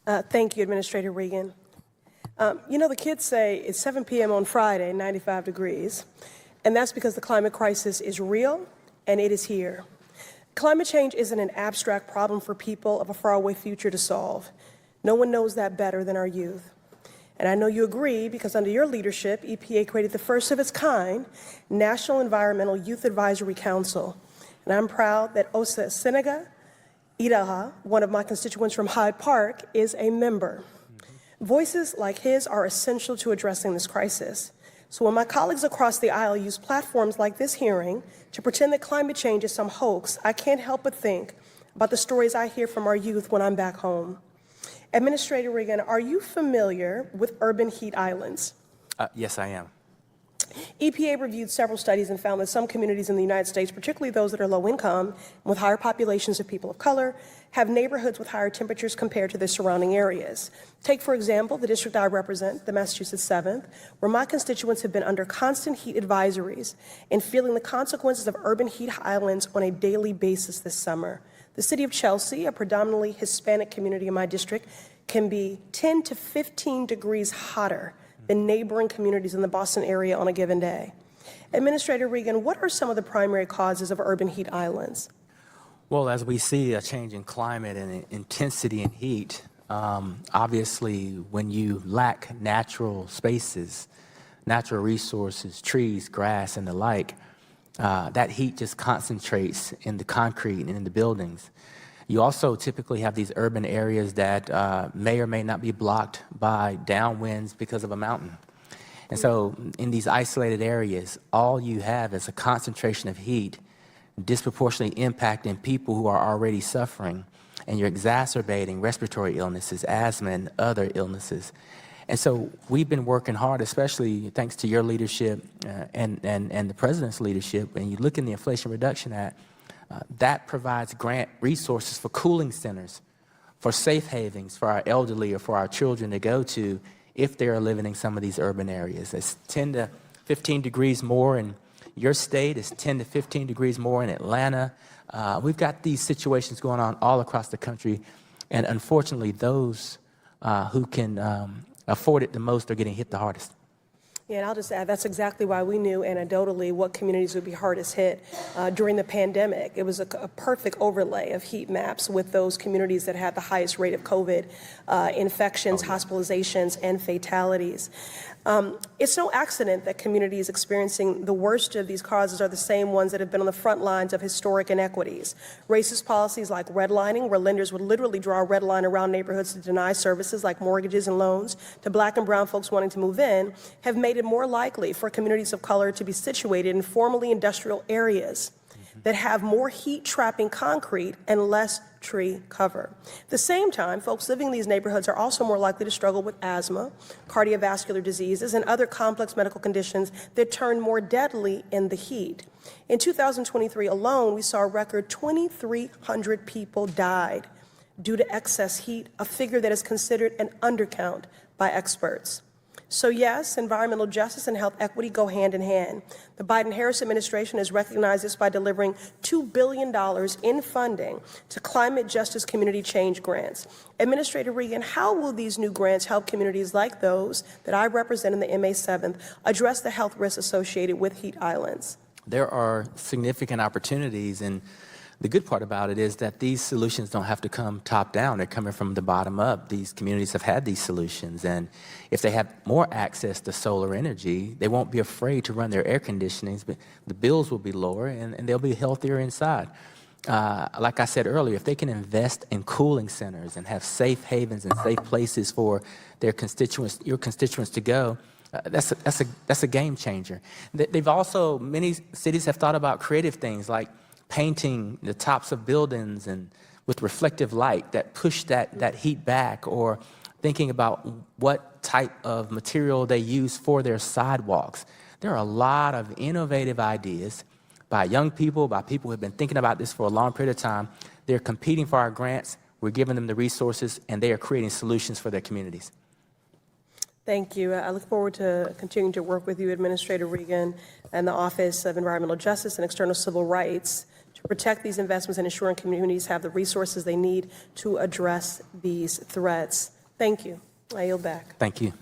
Thank you, Administrator Regan. The kids say it's 7 p.m. on Friday, 95 degrees, and that's because the climate crisis is real and it is here. Climate change isn't an abstract problem for people of a faraway future to solve. No one knows that better than our youth. And I know you agree because under your leadership, EPA created the first of its kind National Environmental Youth Advisory Council. And I'm proud that Osa Senega Idaha, one of my constituents from Hyde Park, is a member. Voices like his are essential to addressing this crisis. So when my colleagues across the aisle use platforms like this hearing to pretend that climate change is some hoax, I can't help but think about the stories I hear from our youth when I'm back home. Administrator Regan, are you familiar with urban heat islands? Yes, I am. EPA reviewed several studies and found that some communities in the United States, particularly those that are low income and with higher populations of people of color, have neighborhoods with higher temperatures compared to their surrounding areas. Take, for example, the district I represent, the Massachusetts 7th, where my constituents have been under constant heat advisories and feeling the consequences of urban heat islands on a daily basis this summer. The city of Chelsea, a predominantly Hispanic community in my district, can be 10 to 15 degrees hotter than neighboring communities in the Boston area on a given day. Administrator Regan, what are some of the primary causes of urban heat islands? Well, as we see a change in climate and intensity in heat, obviously when you lack natural spaces, natural resources, trees, grass, and the like, that heat just concentrates in the concrete and in the buildings. You also typically have these urban areas that may or may not be blocked by downwinds because of a mountain. And so in these isolated areas, all you have is a concentration of heat disproportionately impacting people who are already suffering, and you're exacerbating respiratory illnesses, asthma, and other illnesses. And so we've been working hard, especially thanks to your leadership and the president's leadership. And you look in the Inflation Reduction Act, that provides grant resources for cooling centers, for safe havens for our elderly or for our children to go to if they are living in some of these urban areas. It's 10 to 15 degrees more in your state. It's 10 to 15 degrees more in Atlanta. We've got these situations going on all across the country. And unfortunately, those who can afford it the most are getting hit the hardest. Yeah, and I'll just add, that's exactly why we knew anecdotally what communities would be hardest hit during the pandemic. It was a perfect overlay of heat maps with those communities that had the highest rate of COVID infections, hospitalizations, and fatalities. It's no accident that communities experiencing the worst of these causes are the same ones that have been on the front lines of historic inequities. Racist policies like redlining, where lenders would literally draw a red line around neighborhoods to deny services like mortgages and loans to Black and brown folks wanting to move in, have made it more likely for communities of color to be situated in formerly industrial areas that have more heat-trapping concrete and less tree cover. At the same time, folks living in these neighborhoods are also more likely to struggle with asthma, cardiovascular diseases, and other complex medical conditions that turn more deadly in the heat. In 2023 alone, we saw a record 2,300 people died due to excess heat, a figure that is considered an undercount by experts. So yes, environmental justice and health equity go hand in hand. The Biden-Harris administration has recognized this by delivering $2 billion in funding to climate justice community change grants. Administrator Regan, how will these new grants help communities like those that I represent in the MA 7th address the health risks associated with heat islands? There are significant opportunities, and the good part about it is that these solutions don't have to come top down. They're coming from the bottom up. These communities have had these solutions, and if they have more access to solar energy, they won't be afraid to run their air conditionings, but the bills will be lower and they'll be healthier inside. Like I said earlier, if they can invest in cooling centers and have safe havens and safe places for their constituents, your constituents to go, that's a game changer. They've also, many cities have thought about creative things like painting the tops of buildings and with reflective light that push that heat back, or thinking about what type of material they use for their sidewalks. There are a lot of innovative ideas by young people, by people who have been thinking about this for a long period of time. They're competing for our grants. We're giving them the resources, and they are creating solutions for their communities. Thank you. I look forward to continuing to work with you, Administrator Regan, and the Office of Environmental Justice and External Civil Rights to protect these investments and ensuring communities have the resources they need to address these threats. Thank you. I yield back. Thank you.